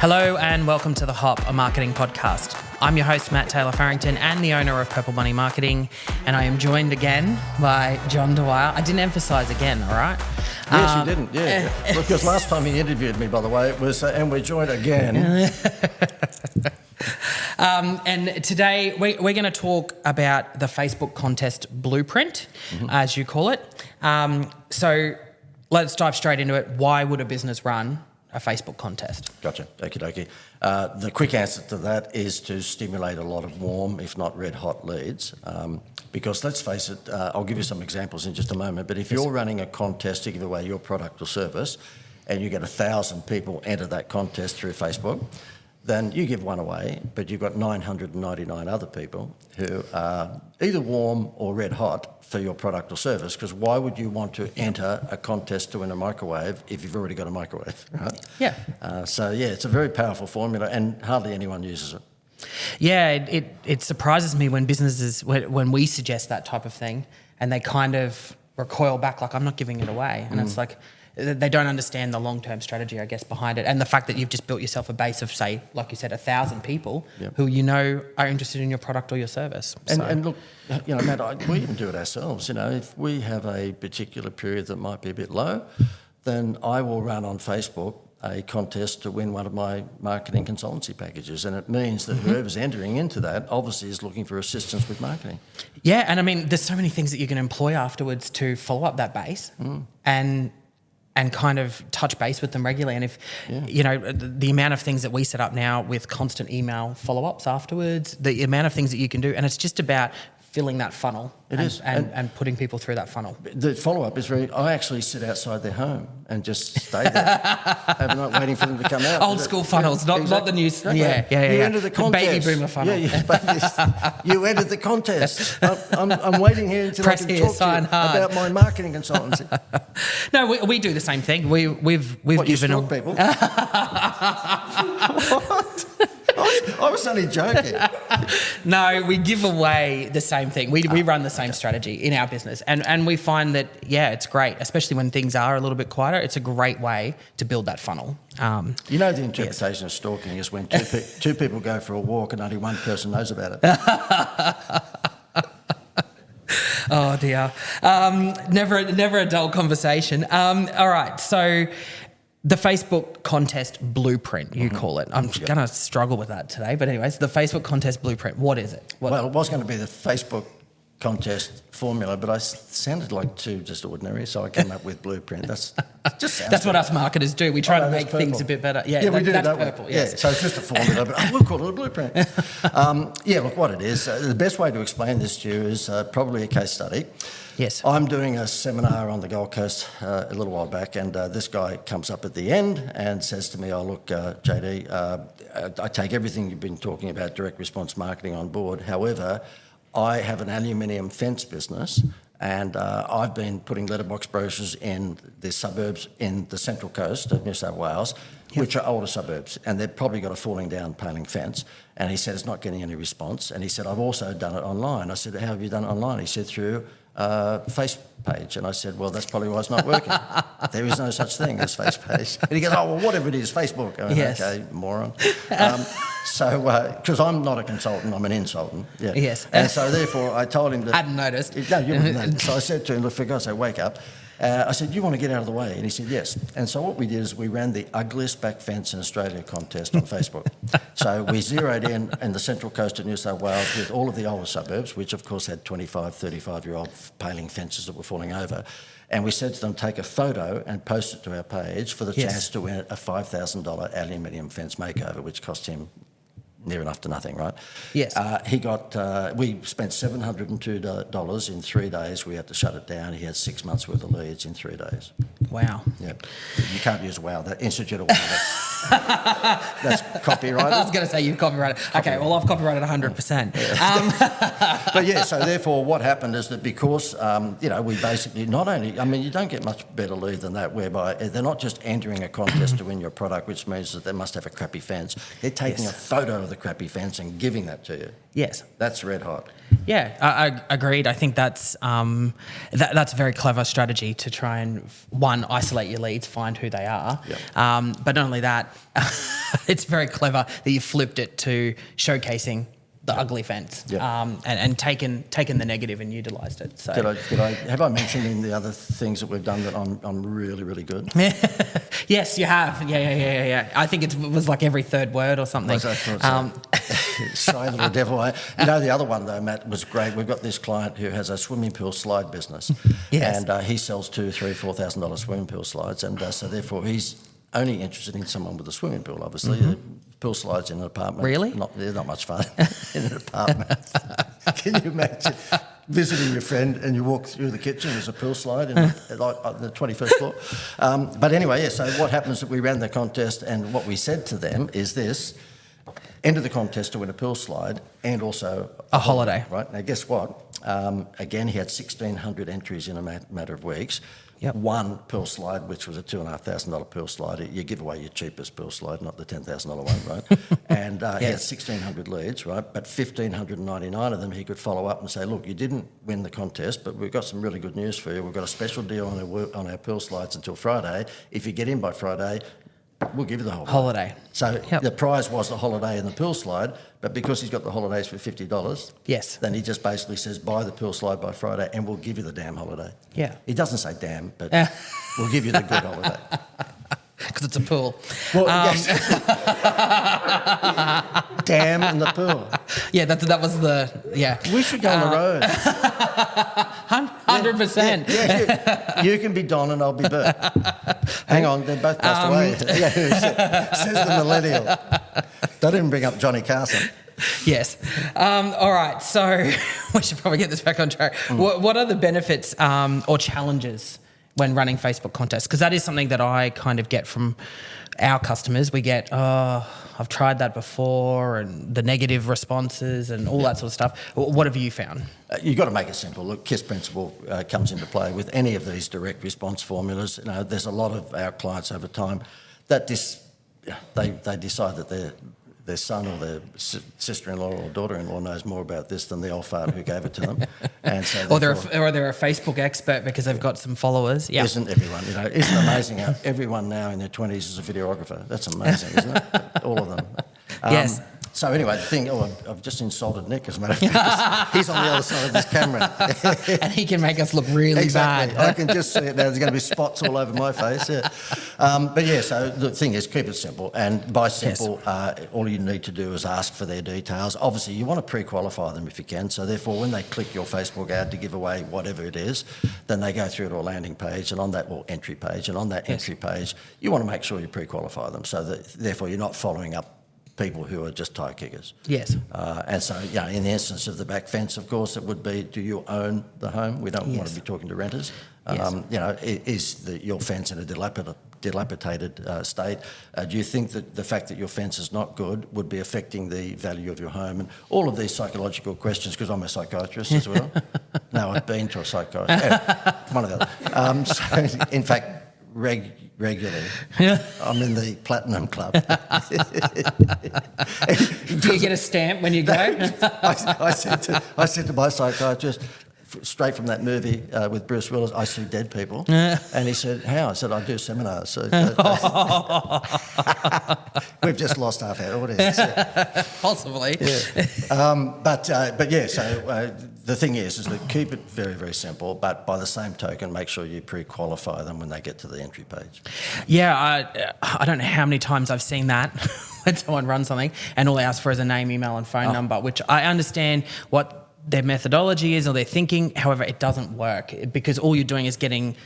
Hello and welcome to The Hop, a marketing podcast. I'm your host, Matt Taylor Farrington, and the owner of Purple Money Marketing, and I am joined again by John Dwyer. I didn't emphasise again, all right? Yes, you didn't, yeah. Because last time he interviewed me, by the way, it was, and we're joined again. And today we're going to talk about the Facebook contest blueprint, as you call it. So let's dive straight into it. Why would a business run a Facebook contest? Gotcha, okie dokie. The quick answer to that is to stimulate a lot of warm, if not red hot leads. Because let's face it, I'll give you some examples in just a moment, but if you're running a contest to give away your product or service and you get 1,000 people enter that contest through Facebook, then you give one away, but you've got 999 other people who are either warm or red hot for your product or service, because why would you want to enter a contest to win a microwave if you've already got a microwave, right? Yeah. So it's a very powerful formula and hardly anyone uses it. Yeah, it surprises me when businesses, when we suggest that type of thing and they kind of recoil back like, I'm not giving it away. And it's like, they don't understand the long-term strategy, I guess, behind it, and the fact that you've just built yourself a base of, say, like you said, 1,000 people who you know are interested in your product or your service. And look, Matt, we even do it ourselves. If we have a particular period that might be a bit low, then I will run on Facebook a contest to win one of my marketing consultancy packages, and it means that whoever's entering into that obviously is looking for assistance with marketing. Yeah, and I mean, there's so many things that you can employ afterwards to follow up that base, and kind of touch base with them regularly. And if, the amount of things that we set up now with constant email follow-ups afterwards, the amount of things that you can do, and it's just about filling that funnel and putting people through that funnel. The follow-up is I actually sit outside their home and just stay there overnight waiting for them to come out. Old school funnels, not the new... Exactly. Yeah. You enter the contest. Baby boomer funnel. You entered the contest. I'm waiting here until I can talk to you about my marketing consultancy. No, we do the same thing. We've what, given you people. What? I was only joking. No, we give away the same thing. We run the same strategy in our business. And we find that, it's great, especially when things are a little bit quieter. It's a great way to build that funnel. The interpretation of stalking is when two people go for a walk and only one person knows about it. Oh, dear. Never a dull conversation. All right, so... the Facebook contest blueprint, you call it. I'm going to struggle with that today. But anyways, the Facebook contest blueprint, what is it? Well, it was going to be the Facebook contest formula, but I sounded like too just ordinary, so I came up with blueprint. That's what us marketers do. We try to make things a bit better. Yeah, we do. That's don't purple, we? yes. Yeah, so it's just a formula, but we'll call it a blueprint. Look, what it is, the best way to explain this to you is probably a case study. Yes. I'm doing a seminar on the Gold Coast a little while back, and this guy comes up at the end and says to me, look, JD, I take everything you've been talking about, direct response marketing, on board. However, I have an aluminium fence business, and I've been putting letterbox brochures in the suburbs in the Central Coast of New South Wales, which are older suburbs, and they've probably got a falling down paling fence. And he said, it's not getting any response. And he said, I've also done it online. I said, how have you done it online? He said, through face page. And I said, well, that's probably why it's not working. There is no such thing as face page. And he goes, well, whatever it is, Facebook. I went, okay, moron. Because I'm not a consultant, I'm an insultant. Yeah. Yes. And so therefore I told him that... I hadn't noticed. No, you wouldn't know. So I said to him, look, for God's sake, wake up. I said, you want to get out of the way? And he said, yes. And so what we did is we ran the ugliest back fence in Australia contest on Facebook. So we zeroed in the Central Coast of New South Wales with all of the older suburbs, which of course had 25, 35-year-old paling fences that were falling over. And we said to them, take a photo and post it to our page for the chance to win a $5,000 aluminium fence makeover, which cost him near enough to nothing, right? Yes. We spent $702 in 3 days. We had to shut it down. He had 6 months worth of leads in 3 days. Wow. Yeah. You can't use wow. That Institute of Wow. That's copyrighted. I was going to say you copyrighted. Okay, well, I've copyrighted 100%. But so therefore what happened is that because, we basically not only, you don't get much better lead than that, whereby they're not just entering a contest to win your product, which means that they must have a crappy fence. They're taking a photo of the a crappy fence and giving that to you. Yes. That's red hot. Yeah, I agreed. I think that's that's a very clever strategy to try and, one, isolate your leads, find who they are. Yep. But not only that, it's very clever that you flipped it to showcasing the ugly fence, Yep. and taken the negative and utilised it. So Have I mentioned in the other things that we've done that I'm really, really good? Yes, you have. Yeah. I think it was like every third word or something. I thought so. Shy little devil. You know, the other one though, Matt, was great. We've got this client who has a swimming pool slide business, Yes. and he sells $2,000, $3,000, $4,000 swimming pool slides, and so therefore he's only interested in someone with a swimming pool. Obviously, pool slides in an apartment. Really? They're not much fun in an apartment. Can you imagine visiting your friend and you walk through the kitchen, there's a pool slide in like on the 21st floor? But anyway, yeah, so what happens is we ran the contest, and what we said to them is this: enter the contest to win a pool slide and also A holiday. Right, now guess what? Again, he had 1,600 entries in a matter of weeks. Yep. One pool slide, which was a $2,500 pool slide. You give away your cheapest pool slide, not the $10,000 one, right? And he had Yes. 1,600 leads, right? But 1,599 of them he could follow up and say, look, you didn't win the contest, but we've got some really good news for you. We've got a special deal on our pool slides until Friday. If you get in by Friday, we'll give you the holiday. So Yep. the prize was the holiday and the pool slide, but because he's got the holidays for $50, Yes. then he just basically says, buy the pool slide by Friday and we'll give you the damn holiday. Yeah. He doesn't say damn, but we'll give you the good holiday. Because it's a pool. Well, yes. Damn in the pool. Yeah, that was We should go on the road. 100%. Yeah, you can be Don and I'll be Bert. Hang on, they're both passed away. Says the millennial. Don't even bring up Johnny Carson. Yes. All right. So we should probably get this back on track. What are the benefits or challenges when running Facebook contests? Because that is something that I kind of get from our customers. We get, I've tried that before, and the negative responses and all that sort of stuff. What have you found? You've got to make it simple. Look, KISS principle comes into play with any of these direct response formulas. You know, there's a lot of our clients over time that they decide that their son or their sister-in-law or daughter-in-law knows more about this than the old fart who gave it to them. And so Or they're a Facebook expert because they've got some followers. Yeah. Isn't everyone? You know, isn't it amazing how everyone now in their 20s is a videographer? That's amazing, isn't it? All of them. Yes. So anyway, the thing, I've just insulted Nick, as a matter of fact. He's on the other side of this camera. And he can make us look really Exactly. bad. I can just see it now. There's going to be spots all over my face. Yeah. But yeah, so the thing is, keep it simple. And by simple, all you need to do is ask for their details. Obviously, you want to pre-qualify them if you can. So therefore, when they click your Facebook ad to give away whatever it is, then they go through to a landing page and on that, or entry page. And on that entry page, you want to make sure you pre-qualify them. So that therefore, you're not following up people who are just tire kickers. Yes. And so, in the instance of the back fence, of course, it would be, do you own the home? We don't want to be talking to renters. Yes. Is your fence in a dilapidated state? Do you think that the fact that your fence is not good would be affecting the value of your home? And all of these psychological questions, because I'm a psychiatrist as well. No, I've been to a psychiatrist. One of the other. So, in fact, regularly. I'm in the Platinum Club. Do you get a stamp when you go? I said to my psychiatrist, straight from that movie with Bruce Willis, I see dead people. And he said, how? I said, I do seminars. So we've just lost half our audience. Yeah. Possibly. Yeah. But yeah, so the thing is that keep it very, very simple, but by the same token, make sure you pre-qualify them when they get to the entry page. Yeah, I don't know how many times I've seen that when someone runs something and all they ask for is a name, email and phone number, which I understand what their methodology is or their thinking. However, it doesn't work because all you're doing is getting,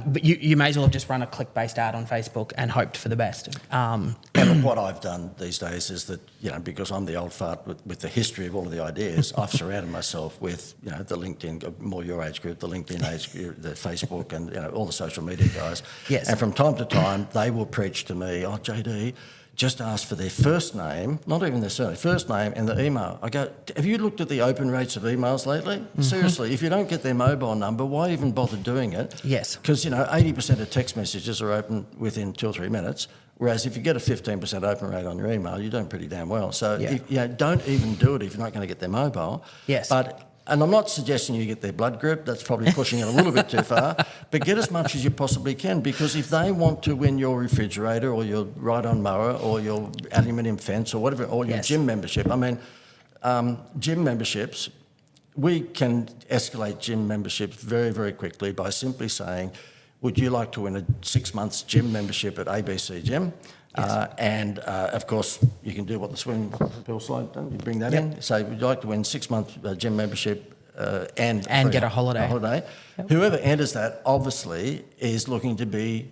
but you may as well have just run a click-based ad on Facebook and hoped for the best. And look, what I've done these days is that, because I'm the old fart with the history of all of the ideas, I've surrounded myself with, the LinkedIn, more your age group, the LinkedIn age group, the Facebook and, all the social media guys. Yes. And from time to time, they will preach to me, oh, JD, just ask for their first name, not even their surname, first name and the email. I go, have you looked at the open rates of emails lately? Mm-hmm. Seriously, if you don't get their mobile number, why even bother doing it? Yes. Because, 80% of text messages are open within 2 or 3 minutes. Whereas if you get a 15% open rate on your email, you're doing pretty damn well. So Yeah. don't even do it if you're not going to get their mobile. Yes. And I'm not suggesting you get their blood group. That's probably pushing it a little bit too far. But get as much as you possibly can, because if they want to win your refrigerator or your ride-on mower or your aluminium fence or whatever, or your gym membership, I mean, gym memberships, we can escalate gym memberships very, very quickly by simply saying, would you like to win a 6 months gym membership at ABC Gym? Yes. Of course, you can do what the swimming pool slide done. You bring that in. Say, would you like to win 6 months gym membership and get a holiday? Yep. Whoever enters that obviously is looking to be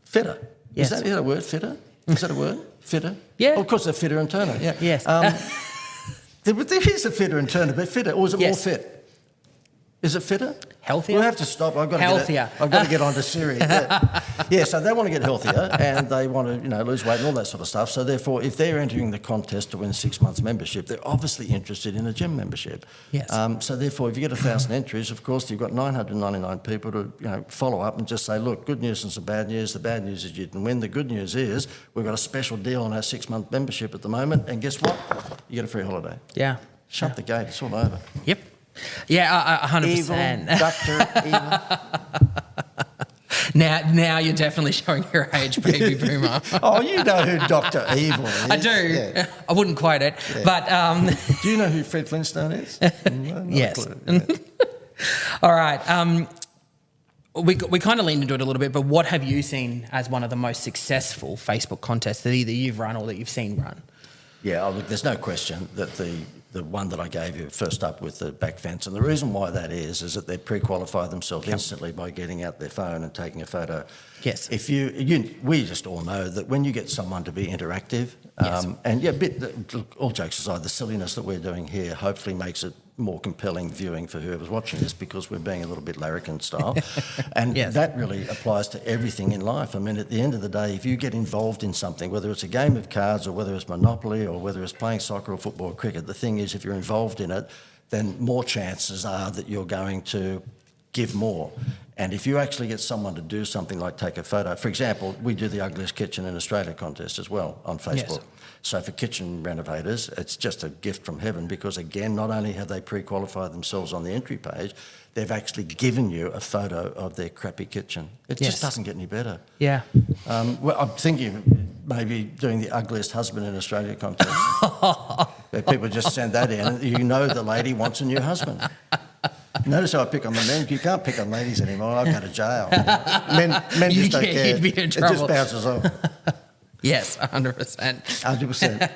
fitter. Yes. Is that a word? Fitter? Is that a word? Fitter? Yeah. Oh, of course, they're fitter and turner. Yeah. Yes. There is a fitter and turner, but fitter, or is it more fit? Is it fitter? Healthier? We'll have to stop. I've got Healthier. to get onto Siri. Yeah, so they want to get healthier and they want to, lose weight and all that sort of stuff. So therefore, if they're entering the contest to win 6 months membership, they're obviously interested in a gym membership. Yes. So therefore, if you get 1,000 entries, of course, you've got 999 people to follow up and just say, look, good news and some bad news. The bad news is you didn't win. The good news is we've got a special deal on our 6 month membership at the moment, and guess what? You get a free holiday. Yeah. Shut the gate. It's all over. Yep. Yeah, 100%. Evil, Dr. Evil. Now you're definitely showing your age, baby boomer. Oh, you know who Dr. Evil is. I do. Yeah. I wouldn't quote it, but... Do you know who Fred Flintstone is? No, yes. All right. We kind of leaned into it a little bit, but what have you seen as one of the most successful Facebook contests that either you've run or that you've seen run? Yeah, look, there's no question that the one that I gave you first up with the back fence, and the reason why that is that they pre-qualify themselves instantly by getting out their phone and taking a photo. Yes. If we just all know that when you get someone to be interactive, all jokes aside, the silliness that we're doing here hopefully makes it more compelling viewing for whoever's watching this, because we're being a little bit larrikin style. And that really applies to everything in life. I mean, at the end of the day, if you get involved in something, whether it's a game of cards or whether it's Monopoly or whether it's playing soccer or football or cricket, the thing is, if you're involved in it, then more chances are that you're going to give more. And if you actually get someone to do something like take a photo, for example, we do the Ugliest Kitchen in Australia contest as well on Facebook. Yes. So for kitchen renovators, it's just a gift from heaven, because again, not only have they pre-qualified themselves on the entry page, they've actually given you a photo of their crappy kitchen. It just doesn't get any better. Yeah. Well, I'm thinking maybe doing the Ugliest Husband in Australia contest. Where people just send that in. You know the lady wants a new husband. Notice how I pick on the men. You can't pick on ladies anymore. I'll go to jail. Men just don't care. You'd be in trouble. It just bounces off. Yes, 100%. 100%.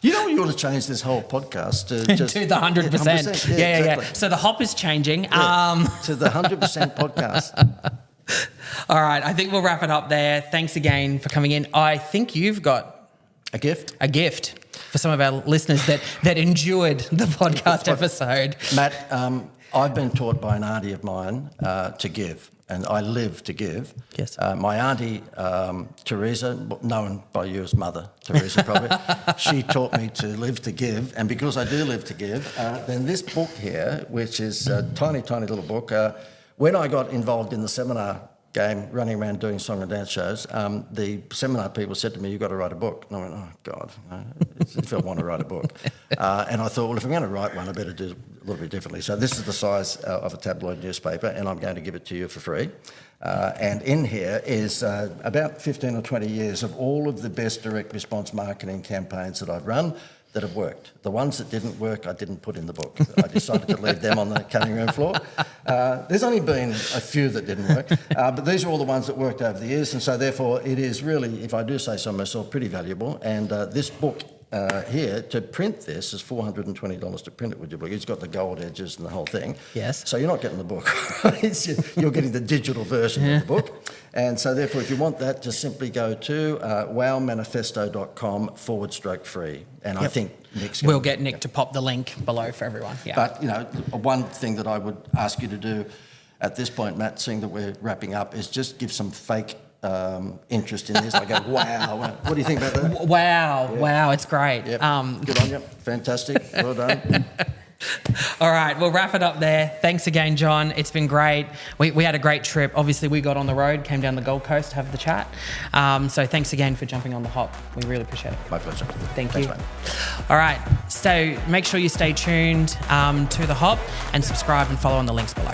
You know, you ought to change this whole podcast to just... to the 100%. 100%. Yeah, exactly. So the hop is changing. To the 100% podcast. All right, I think we'll wrap it up there. Thanks again for coming in. I think you've got... A gift? A gift for some of our listeners that endured the podcast episode. Matt, I've been taught by an auntie of mine to give, and I live to give. Yes. My auntie, Teresa, known by you as Mother Teresa probably, she taught me to live to give, and because I do live to give, then this book here, which is a tiny, tiny little book, when I got involved in the seminar game, running around doing song and dance shows, the seminar people said to me, you've got to write a book. And I went, oh, God, no, if I want to write a book. And I thought, well, if I'm going to write one, I better do it a little bit differently. So this is the size of a tabloid newspaper, and I'm going to give it to you for free. And in here is about 15 or 20 years of all of the best direct response marketing campaigns that I've run that have worked. The ones that didn't work, I didn't put in the book. I decided to leave them on the cutting room floor. There's only been a few that didn't work, but these are all the ones that worked over the years, and so therefore it is really, if I do say so myself, pretty valuable. And this book here, to print this, is $420 to print it, would you believe? It's got the gold edges and the whole thing. Yes. So you're not getting the book. You're getting the digital version of the book. And so therefore, if you want that, just simply go to wowmanifesto.com/free. And I think Nick's We'll get Nick to pop the link below for everyone. Yeah. But, one thing that I would ask you to do at this point, Matt, seeing that we're wrapping up, is just give some fake interest in this. I go, wow. What do you think about that? Wow, it's great. Yep. Good on you. Fantastic. Well done. All right, we'll wrap it up there. Thanks again, John. It's been great. We had a great trip. Obviously, we got on the road, came down the Gold Coast to have the chat. So thanks again for jumping on the hop. We really appreciate it. My pleasure. Thanks, you. mate. All right, so make sure you stay tuned to the hop and subscribe and follow on the links below.